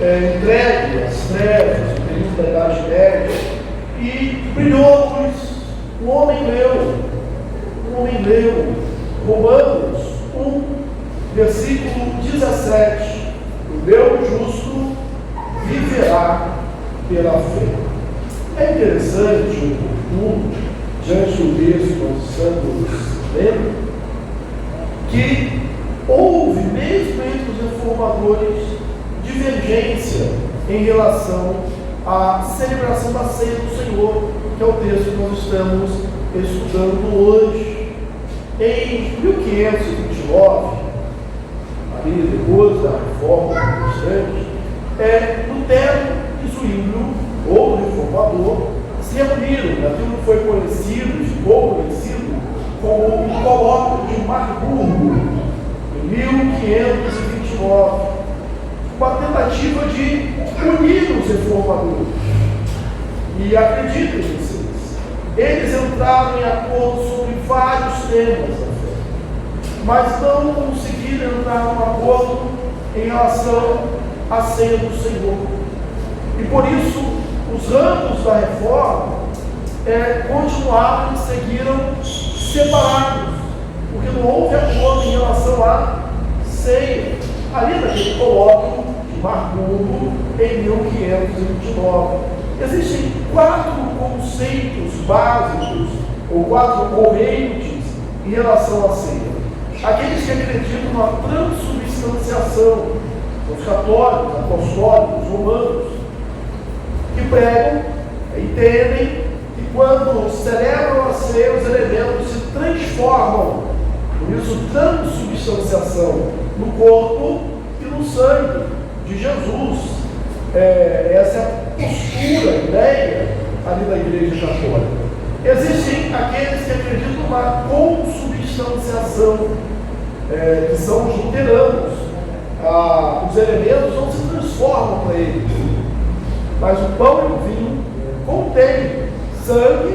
entregue às trevas, no período da Idade Média, e brilhou-lhes um homem leu, Romanos 1, versículo 17: o meu justo viverá pela fé. É interessante, oportuno, diante do texto que nós estamos lendo, que houve, mesmo entre os reformadores, divergência em relação à celebração da ceia do Senhor, que é o texto que nós estamos estudando hoje. Em 1529, ali depois da reforma protestante, Lutero e Zwinglio, outro reformador, se reuniram naquilo que foi conhecido, ficou conhecido, como o Colóquio de Marburgo, em 1529, uma tentativa de unir os reformadores. E acreditem vocês, eles entraram em acordo sobre vários temas da fé, mas não conseguiram entrar num acordo em relação à ceia do Senhor. E por isso, os ramos da reforma continuaram e seguiram separados, porque não houve acordo em relação à ceia, ali naquele colóquio de Marburgo, em 1529. Existem 4 conceitos básicos, ou 4 correntes em relação à ceia. Aqueles que acreditam na transubstanciação, os católicos, apostólicos, romanos, que pregam, entendem que quando celebram a ceia, os elementos se transformam, por isso transubstanciação, no corpo e no sangue de Jesus. Essa é a postura, a ideia ali da Igreja Católica. Existem aqueles que acreditam na consubstanciação, que são os luteranos. Os elementos não se transformam para eles, mas o pão e o vinho contêm sangue,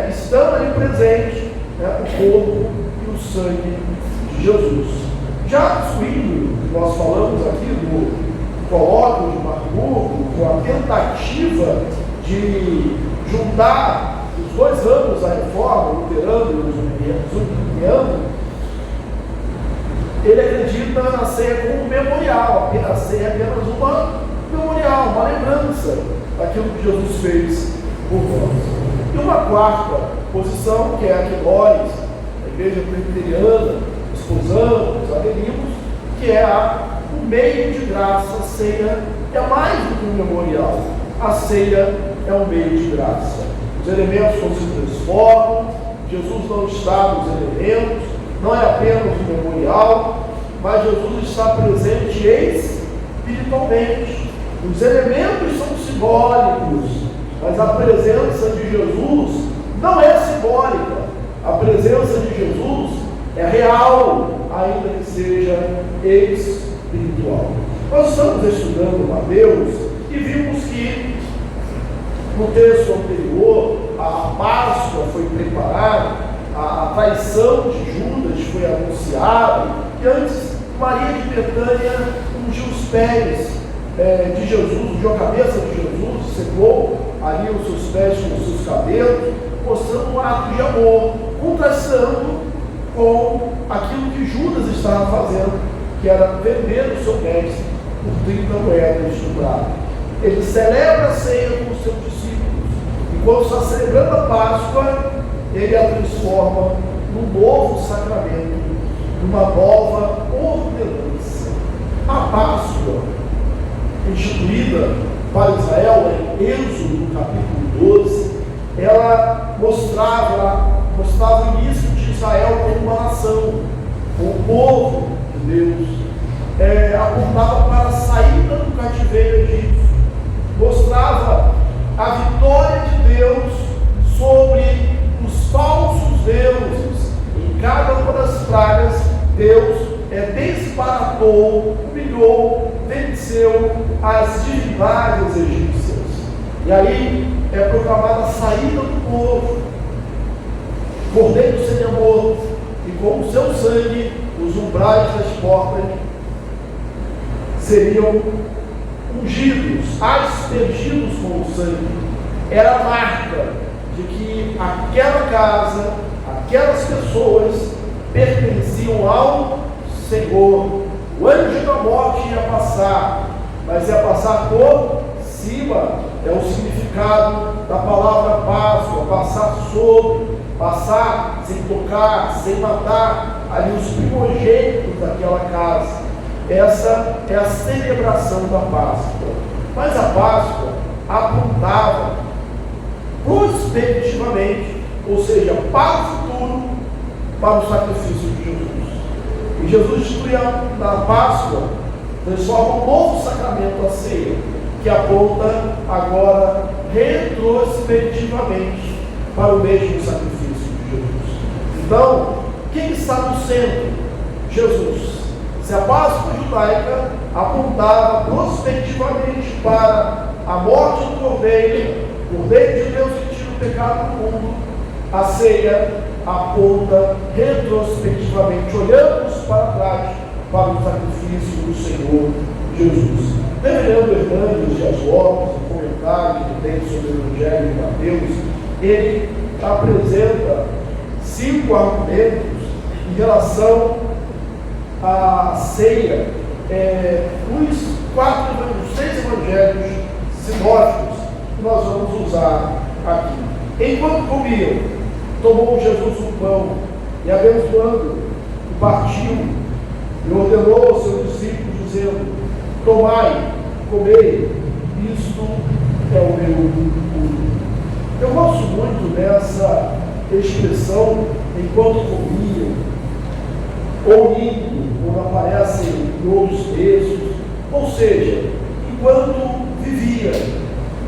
estão ali presentes, o corpo e o sangue de Jesus. Já Zwinglio, que nós falamos aqui do colóquio de Marburgo, com a tentativa de juntar os dois ramos da reforma, o luterano e o zwingliano, ele acredita na ceia como memorial. A ceia é apenas uma memorial, uma lembrança daquilo que Jesus fez por nós. E uma quarta posição, que é a que nós, a Igreja Presbiteriana, esposamos, aderimos, que é o meio de graça. A ceia é mais do que um memorial. A ceia é um meio de graça. Os elementos não se transformam, Jesus não está nos elementos, não é apenas um memorial, mas Jesus está presente espiritualmente. Os elementos são simbólicos, mas a presença de Jesus não é simbólica. A presença de Jesus é real, ainda que seja espiritual. Nós estamos estudando Mateus e vimos que no texto anterior a Páscoa foi preparada, a traição de Judas foi anunciada, e antes Maria de Betânia ungiu os pés de Jesus, ungiu a cabeça de Jesus, secou ali os seus pés com os seus cabelos, mostrando um ato de amor, contrastando com aquilo que Judas estava fazendo, que era vender o seu mestre por 30 moedas de prata. Ele celebra a ceia com os seus discípulos, e quando está celebrando a Páscoa, ele a transforma num novo sacramento, numa nova ordenança. A Páscoa, instituída para Israel em Êxodo, capítulo 12, ela mostrava o início de Israel como uma nação, como o povo de Deus, apontava para a saída do cativeiro egípcio, mostrava a vitória de Deus sobre os falsos deuses. Em cada uma das pragas, Deus desbaratou, humilhou, venceu as divindades egípcias. E aí é proclamada a saída do povo. Cordeiro seria morto, e com o seu sangue os umbrais das portas seriam ungidos, aspergidos com o sangue, era a marca de que aquela casa, aquelas pessoas pertenciam ao Senhor. O anjo da morte ia passar, mas ia passar por cima. É o significado da palavra Páscoa: passar sobre, passar sem tocar, sem matar ali os primogênitos daquela casa. Essa é a celebração da Páscoa. Mas a Páscoa apontava prospectivamente, ou seja, para o futuro, para o sacrifício de Jesus. E Jesus institui na Páscoa, transforma um novo sacramento, a ceia, que aponta agora retrospectivamente para o mesmo sacrifício de Jesus. Então, quem está no centro? Jesus. Se a Páscoa judaica apontava prospectivamente para a morte do Cordeiro de Deus que tira o pecado do mundo, a ceia aponta retrospectivamente, olhamos para trás, para o sacrifício do Senhor Jesus. Reverendo Hernandes Dias Lopes, no comentário que tem sobre o Evangelho de Mateus, ele apresenta 5 argumentos em relação à ceia, os 6 evangelhos sinóticos que nós vamos usar aqui. Enquanto comiam, tomou Jesus um pão e, abençoando, o partiu e ordenou aos seus discípulos, dizendo: tomai, comei, isto é o meu corpo. Eu gosto muito dessa expressão, enquanto comiam, ou indo, quando aparece em outros textos, ou seja, enquanto vivia,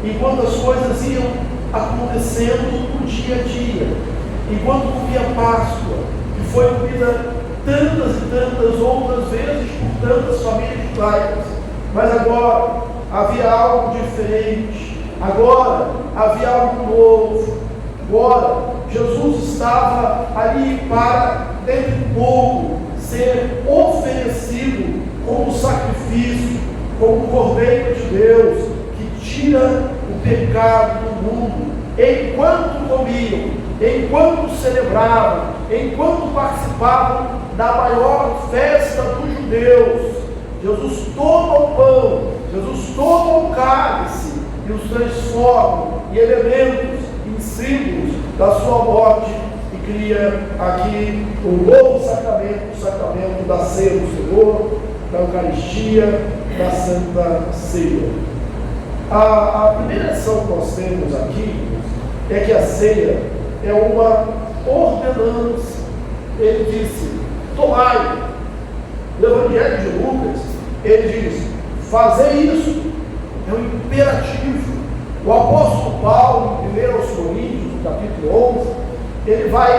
enquanto as coisas iam acontecendo no dia a dia, enquanto comia Páscoa, que foi comida tantas e tantas outras vezes por tantas famílias judaicas, mas agora havia algo diferente, agora havia algo novo. Agora Jesus estava ali para, dentro do povo, ser oferecido como sacrifício, como Cordeiro de Deus, que tira o pecado do mundo. Enquanto comiam, enquanto celebravam, enquanto participavam da maior festa dos judeus, Jesus toma o pão, Jesus toma o cálice e os transforma em elementos, em símbolos da sua morte, e cria aqui um novo sacramento, o sacramento da ceia do Senhor, da Eucaristia, da Santa Ceia. A primeira lição que nós temos aqui é que a ceia é uma ordenança. Ele disse: tomai. No Evangelho de Lucas, ele diz: fazei isso. É um imperativo. O apóstolo Paulo, em 1 Coríntios, no capítulo 11, ele vai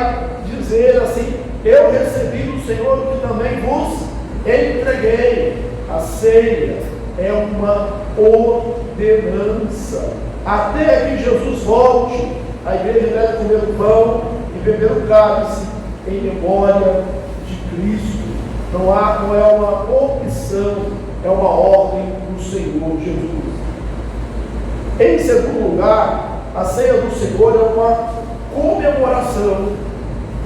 dizer assim: eu recebi do Senhor o que também vos entreguei. A ceia é uma ordenança. Até que Jesus volte, a igreja deve comer o pão e beber o cálice em memória de Cristo. Não é uma opção, é uma ordem do Senhor Jesus. Em segundo lugar, a ceia do Senhor é uma comemoração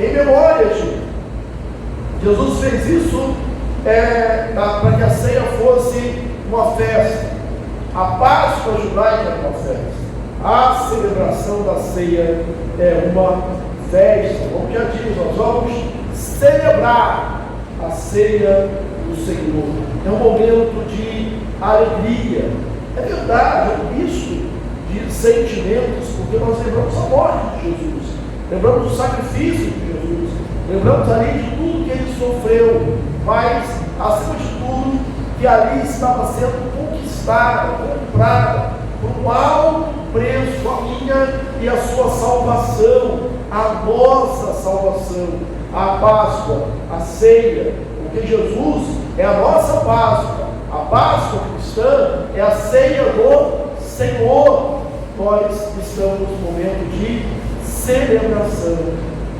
em memória de Jesus. Fez isso para que a ceia fosse uma festa. A Páscoa judaica é uma festa. A celebração da ceia é uma festa. Como já diz, nós vamos celebrar a ceia do Senhor. É um momento de alegria. É verdade, é um misto de sentimentos, porque nós lembramos a morte de Jesus, lembramos o sacrifício de Jesus, lembramos ali de tudo que ele sofreu, mas, acima de tudo, que ali estava sendo conquistada, comprada, por um alto preço, a minha e a sua salvação, a nossa salvação, a Páscoa, a ceia, porque Jesus é a nossa Páscoa. A Páscoa cristã é a ceia do Senhor. Nós estamos no momento de celebração,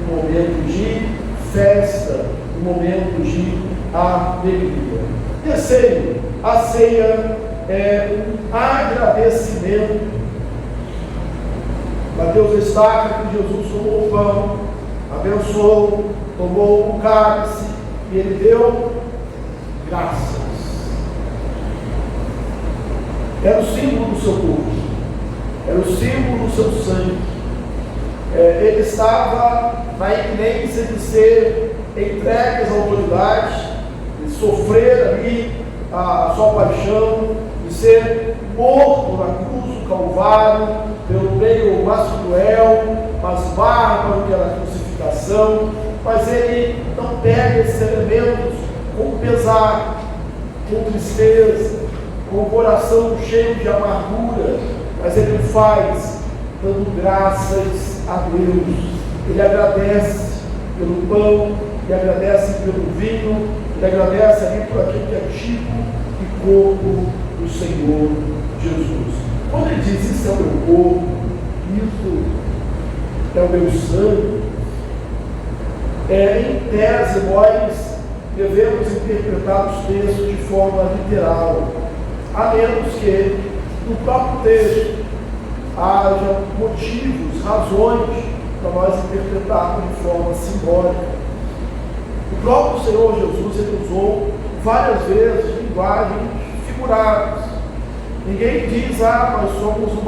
no momento de festa, no momento de alegria. Terceiro, a ceia um agradecimento. Mateus destaca que Jesus tomou o pão, abençoou, tomou o cálice e ele deu graças. Era o símbolo do seu corpo, era o símbolo do seu sangue. Ele estava na iminência de ser entregue às autoridades, de sofrer ali a sua paixão, de ser morto na cruz do Calvário, pelo meio mais cruel, mais bárbaro que era a crucificação, mas ele não pega esses elementos com pesar, com tristeza, com o coração cheio de amargura, mas ele o faz dando graças a Deus. Ele agradece pelo pão, ele agradece pelo vinho, ele agradece ali por aquilo que é tipo e corpo do Senhor Jesus. Quando ele diz isso é o meu corpo, isso é o meu sangue, em tese nós devemos interpretar os textos de forma literal, a menos que no próprio texto haja motivos, razões para nós interpretarmos de forma simbólica. O próprio Senhor Jesus ele usou várias vezes linguagens figuradas. Ninguém diz, nós somos um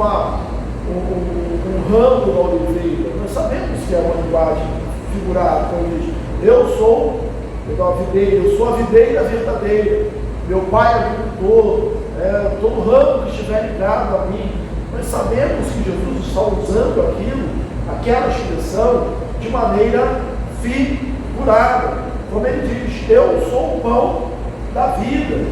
ramo da oliveira. Nós sabemos que é uma linguagem figurada. Então ele diz, eu sou a videira verdadeira, meu pai é agricultor, todo ramo que estiver ligado a mim. Nós sabemos que Jesus está usando aquela expressão de maneira figurada. Como ele diz, eu sou o pão da vida.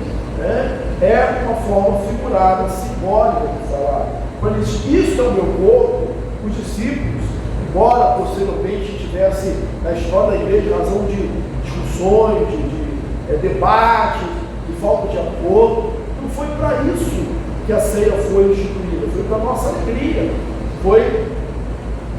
É uma forma figurada, simbólica de falar. Quando ele diz, isso é o meu corpo, os discípulos, embora posteriormente tivesse na história da igreja razão de discussões, de debates, de falta de acordo, não foi para isso que a ceia foi instituída, foi para a nossa alegria, foi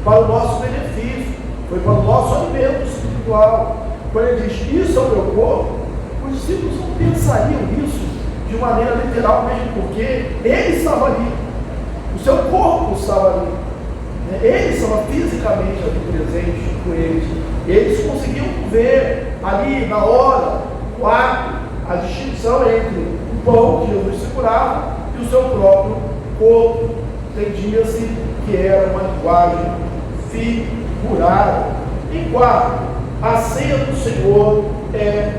para o nosso benefício, foi para o nosso alimento espiritual. Quando ele diz, isso é o meu corpo, os discípulos não pensariam nisso de maneira literal mesmo, porque ele estava ali, o seu corpo estava ali, ele estava fisicamente ali presente com eles. Eles conseguiam ver ali na hora, o ato, a distinção entre o pão que Jesus segurava e o seu próprio corpo. Entendia-se que era uma linguagem figurada. Em quarto, a ceia do Senhor é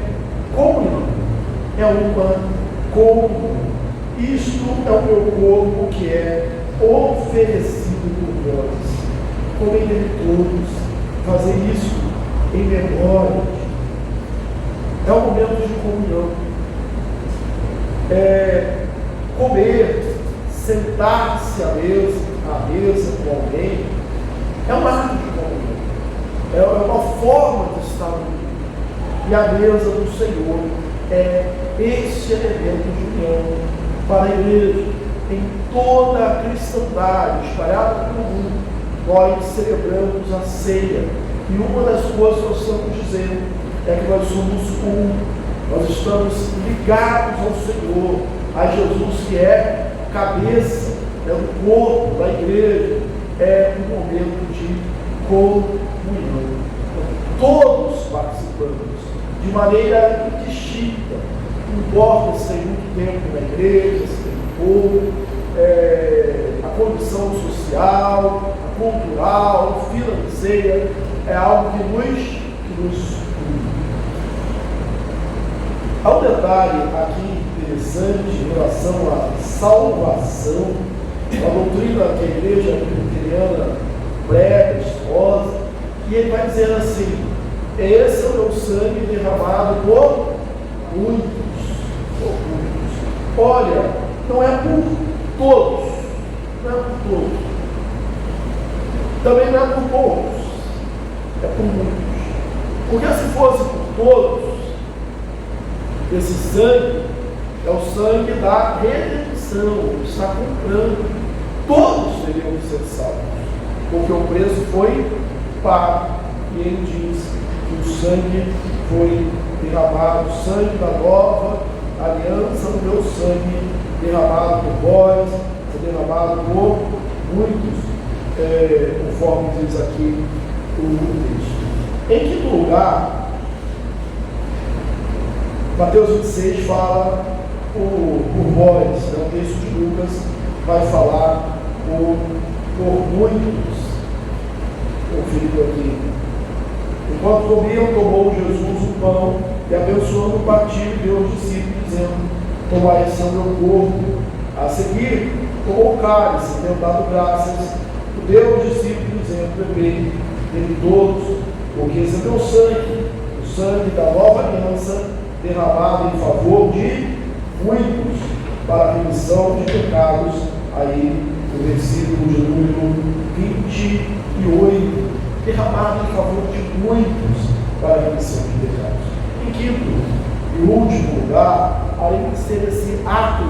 comunhão, é uma comunhão. Isto é o meu corpo que é oferecido por vós. Comem dele todos, fazer isso em memória. É um momento de comunhão. Comer, sentar-se à mesa com alguém, é um ato de comunhão. É uma forma de estar unido. E a mesa do Senhor é esse elemento de união para a igreja. Em toda a cristandade espalhada pelo mundo, nós celebramos a ceia. E uma das coisas que nós estamos dizendo é que nós somos um. Nós estamos ligados ao Senhor, a Jesus que é cabeça, é o corpo da igreja. É um momento de comunhão. Todos participamos de maneira indistinta. Não importa se tem muito tempo na igreja, se tem pouco, a condição social, a cultural, financeira, é algo que nos une. Há um detalhe aqui interessante em relação à salvação, uma doutrina que a igreja presbiteriana prega, exposa, e ele vai dizer assim: esse é o meu sangue derramado por muitos. Olha, não é por todos, não é por todos, também não é por poucos, é por muitos. Porque se fosse por todos, esse sangue é o sangue da redenção, está comprando, todos teriam que ser salvos, porque o preço foi pago, e ele diz que o sangue foi derramado, o sangue da nova aliança, o meu sangue derramado por vós, foi derramado por muitos, conforme diz aqui o texto. Em quinto lugar, Mateus 26 fala por vós, o texto de Lucas vai falar por muitos. Conferido aqui. Enquanto comiam, tomou Jesus o pão e, abençoando, partiu e deu aos discípulos, dizendo: tomai esse é o meu corpo. A seguir, tomou o cálice, tendo dado graças, e deu aos discípulos, dizendo: bebei dele todos, porque esse é meu sangue, o sangue da nova aliança, derramado em favor de muitos, para a remissão de pecados. Aí, o versículo de número 28, derramado em favor de muitos, para a remissão de pecados. Em quinto e último lugar, além de ser esse ato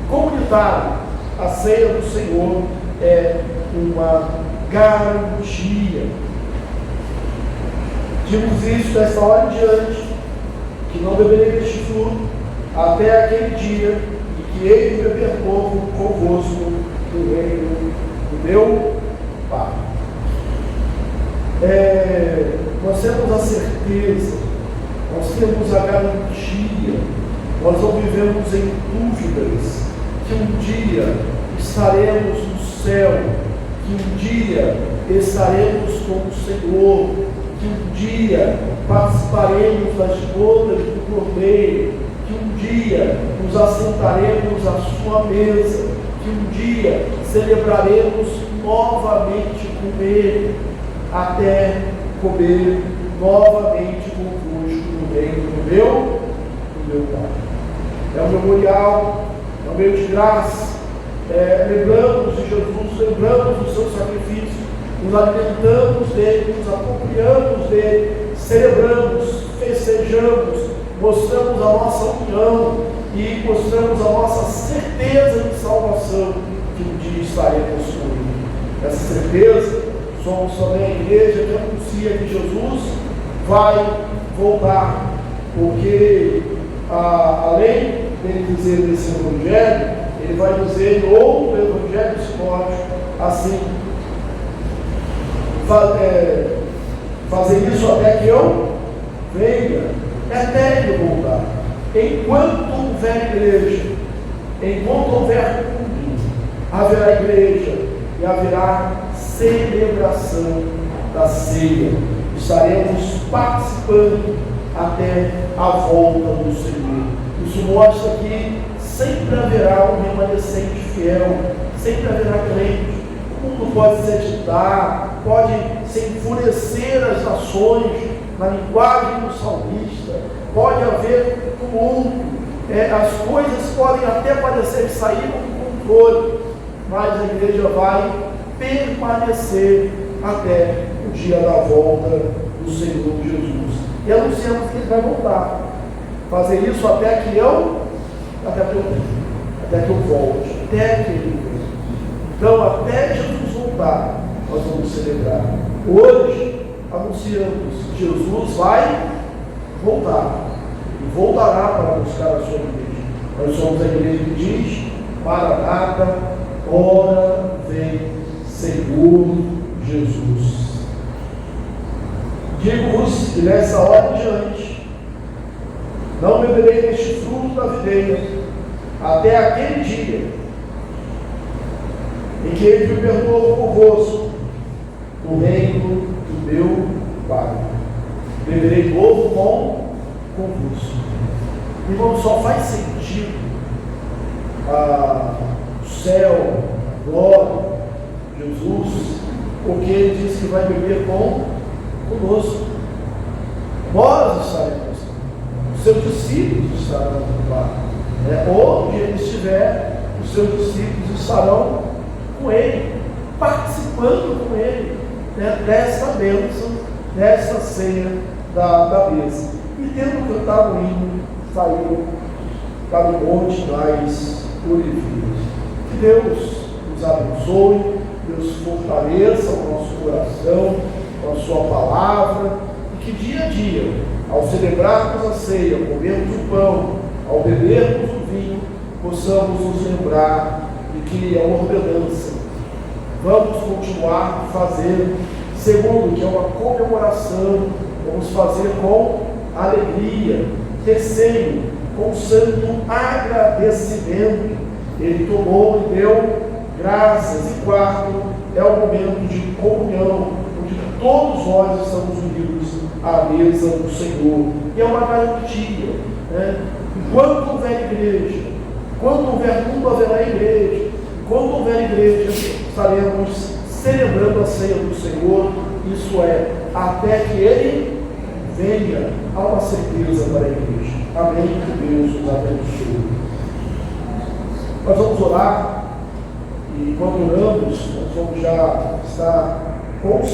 comunitário, a ceia do Senhor é uma garantia. Dimos isso desta hora em diante, que não beberei deste fruto até aquele dia em que hei de beber novo convosco no reino do meu Pai. Nós temos a certeza, nós temos a garantia, nós não vivemos em dúvidas que um dia estaremos no céu, que um dia estaremos com o Senhor, que um dia participaremos das bodas do Cordeiro, que um dia nos assentaremos à sua mesa, que um dia celebraremos novamente com Ele, até comer novamente convosco no reino do meu Pai. É um memorial, é um meio de graça. Lembramos de Jesus, lembramos do seu sacrifício, nos alimentamos dele, nos apropriamos dele, celebramos, festejamos, mostramos a nossa união e mostramos a nossa certeza de salvação, que um dia estaremos com ele. Essa certeza, somos também a igreja que anuncia que Jesus vai voltar, porque além dele dizer nesse evangelho, ele vai dizer em outro evangelho sinótico assim: fazer isso até que eu venha, até ele voltar. Enquanto houver igreja, enquanto houver culto, haverá igreja e haverá celebração da ceia. Estaremos participando até a volta do Senhor. Isso mostra que sempre haverá um remanescente fiel, sempre haverá crente. O mundo pode se agitar, pode se enfurecer as nações, na linguagem do salmista, pode haver tumulto, as coisas podem até parecer que saíram do controle, mas a igreja vai permanecer até o dia da volta do Senhor Jesus. E anunciamos que ele vai voltar. Fazer isso até que eu volte, até que ele venha. Então, até Jesus voltar, nós vamos celebrar. Hoje, anunciamos que Jesus vai voltar. E voltará para buscar a sua igreja. Nós somos a igreja que diz: Maranata, ora vem Senhor Jesus. Digo-vos que nessa hora em diante não beberei deste fruto da videira até aquele dia em que ele me perdoou convosco no reino do meu Pai. Beberei novo convosco. Irmão, só faz sentido o céu, a glória, Jesus, porque ele diz que vai beber conosco. Nós estaremos, os seus discípulos estarão lá. Onde ele estiver, os seus discípulos estarão com ele, participando com ele, dessa bênção, dessa ceia da mesa. E tendo cantado o hino, saiu para o Monte das Oliveiras. Que Deus nos abençoe, Deus fortaleça o nosso coração com a sua palavra, e que dia a dia, ao celebrarmos a ceia, ao comermos o pão, ao bebermos o vinho, possamos nos lembrar de que é uma ordenança. Vamos continuar fazendo. Segundo, que é uma comemoração, vamos fazer com alegria. Terceiro, com santo agradecimento. Ele tomou e deu graças. E quarto, é o momento de comunhão, onde todos nós estamos unidos à mesa do Senhor. E é uma garantia, né? Enquanto houver igreja, quando houver mundo, haverá igreja. Quando houver igreja, estaremos celebrando a ceia do Senhor. Isso é, até que Ele venha. Há uma certeza para a igreja. Amém. Que Deus nos abençoe. Nós vamos orar. E quando oramos, nós vamos já estar com